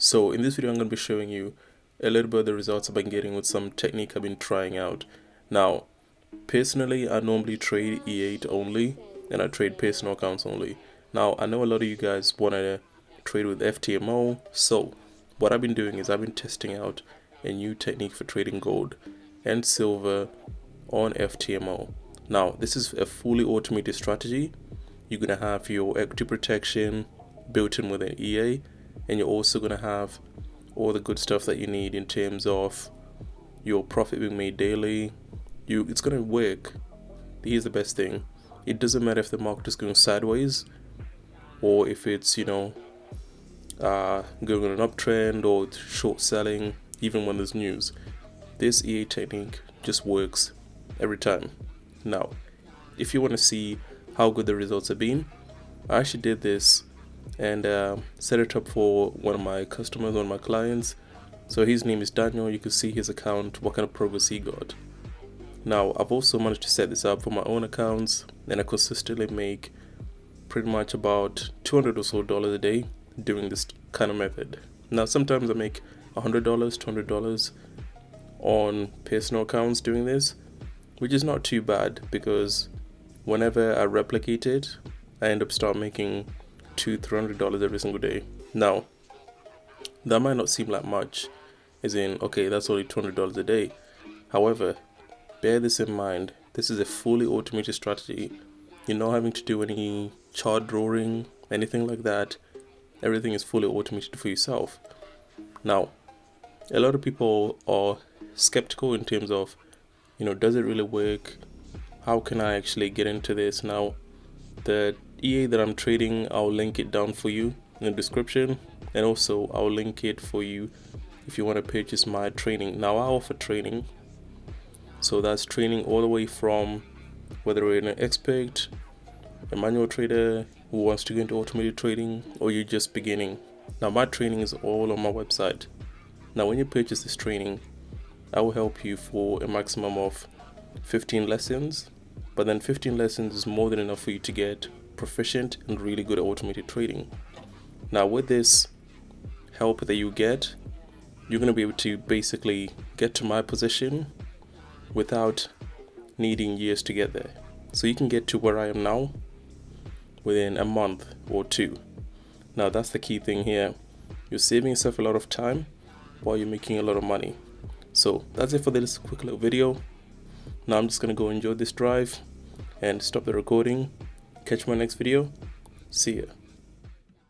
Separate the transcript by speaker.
Speaker 1: So in this video I'm going to be showing you a little bit of the results I've been getting with some technique I've been trying out. Now personally I normally trade E8 only, and I trade personal accounts only. Now I know a lot of you guys want to trade with FTMO, so what I've been doing is I've been testing out a new technique for trading gold and silver on FTMO. Now this is a fully automated strategy. You're going to have your equity protection built in with an EA, and you're also going to have all the good stuff that you need in terms of your profit being made daily. It's going to work. Here's the best thing: it doesn't matter if the market is going sideways or if it's going on an uptrend or it's short selling. Even when there's news, this EA technique just works every time. Now if you want to see how good the results have been, I actually did this and set it up for one of my customers, one of my clients. So his name is Daniel. You can see his account, what kind of progress he got. Now I've also managed to set this up for my own accounts, and I consistently make pretty much about $200 or so a day doing this kind of method. Now sometimes I make $100, $200 on personal accounts doing this, which is not too bad, because whenever I replicate it, I end up start making $200-300 every single day. Now that might not seem like much, as in, okay, that's only $200 a day. However, bear this in mind, this is a fully automated strategy. You're not having to do any chart drawing, anything like that. Everything is fully automated for yourself. Now a lot of people are skeptical in terms of, does it really work? How can I actually get into this? Now the EA that I'm trading, I'll link it down for you in the description, and also I'll link it for you if you want to purchase my training. Now I offer training, so that's training all the way from whether you're an expert, a manual trader who wants to get into automated trading, or you're just beginning. Now my training is all on my website. Now when you purchase this training, I will help you for a maximum of 15 lessons, but then 15 lessons is more than enough for you to get proficient and really good at automated trading. Now with this help that you get, you're going to be able to basically get to my position without needing years to get there. So you can get to where I am now within a month or two. Now that's the key thing here. You're saving yourself a lot of time while you're making a lot of money. So that's it for this quick little video. Now I'm just going to go enjoy this drive and stop the recording. Catch my next video. See ya.